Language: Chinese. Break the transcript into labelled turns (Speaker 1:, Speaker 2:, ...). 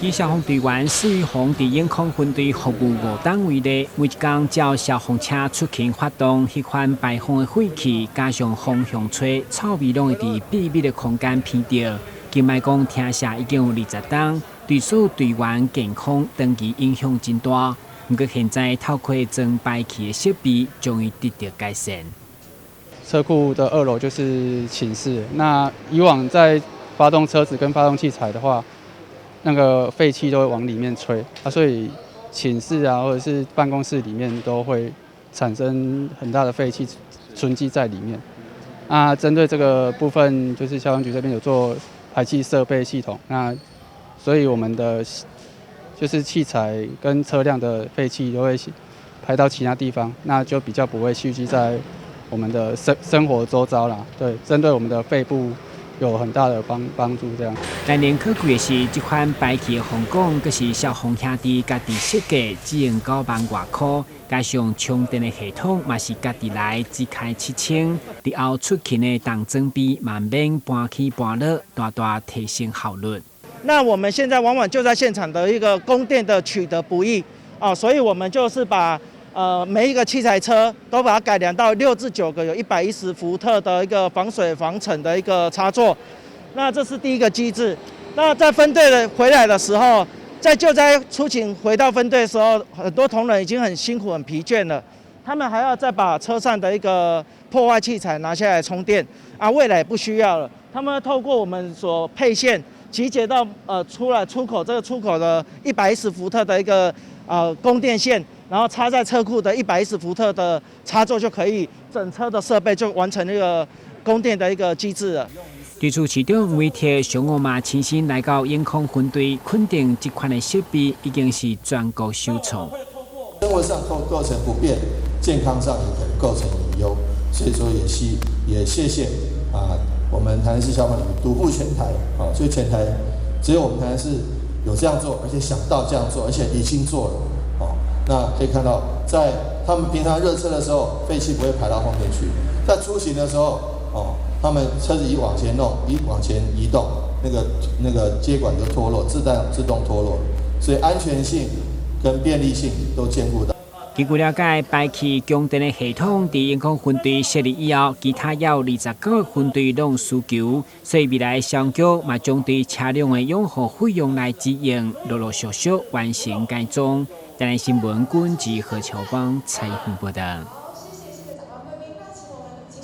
Speaker 1: 以消防队员施玉红伫永康分队服务5单位内，每一天照消防车出勤发动迄款排风的废气，加上风向吹，臭味拢会伫秘密的空间闻到。今摆讲听下已经有20单，对所有队员健康长期影响真大。不过现在透过装排气的设备，终于得到改善。
Speaker 2: 车库的2楼就是寝室，那以往在发动车子跟发动器材的话，那个废气都会往里面吹所以寝室或者是办公室里面都会产生很大的废气存积在里面。针对这个部分，就是消防局这边有做排气设备系统，所以我们的就是器材跟车辆的废气都会排到其他地方，那就比较不会蓄积在我们的生活周遭啦。对，针对我们的肺部有很大的帮助。这样，
Speaker 1: 来年可贵的是，这款排气的风管，阁是消防兄弟家己设计，只用9万外块，加上充电的系统，嘛是家己来，只开7000。日后出勤的当装备，慢免搬起搬落，大大提升效率。
Speaker 3: 那我们现在往往就在现场的一个供电的取得不易所以我们就是把每一个器材车都把它改良到6至9个有110伏特的一个防水防尘的一个插座。那这是第一个机制。那在分队回来的时候，在救灾出勤回到分队的时候，很多同仁已经很辛苦很疲倦了，他们还要再把车上的一个破坏器材拿下来充电未来不需要了，他们透过我们所配线集结到出口这个出口的110伏特的一个供电线，然后插在车库的110伏特的插座，就可以整车的设备就完成这个供电的一个机制了。
Speaker 1: 对此，市长媒体上午嘛亲身来到永康分队，肯定这款的设备已经是全国首创。
Speaker 4: 生活上构成不便，健康上也可能构成隐忧，所以说也谢谢我们台南市消防局独步全台所以全台只有我们台南市有这样做，而且想到这样做，而且已经做了那可以看到，在他们平常热车的时候，废气不会排到后面去；在出行的时候他们车子一往前弄，一往前移动，那个接管就脱落，自动脱落，所以安全性跟便利性都兼顾到。
Speaker 1: 根据了解，排气供电的系统在永康分队设立以后，其他也有29个分队拢有需求，所以未来消防局嘛将对车辆的养护费用来支援，陆续完成改装。台南新闻管及何乔邦采访报道。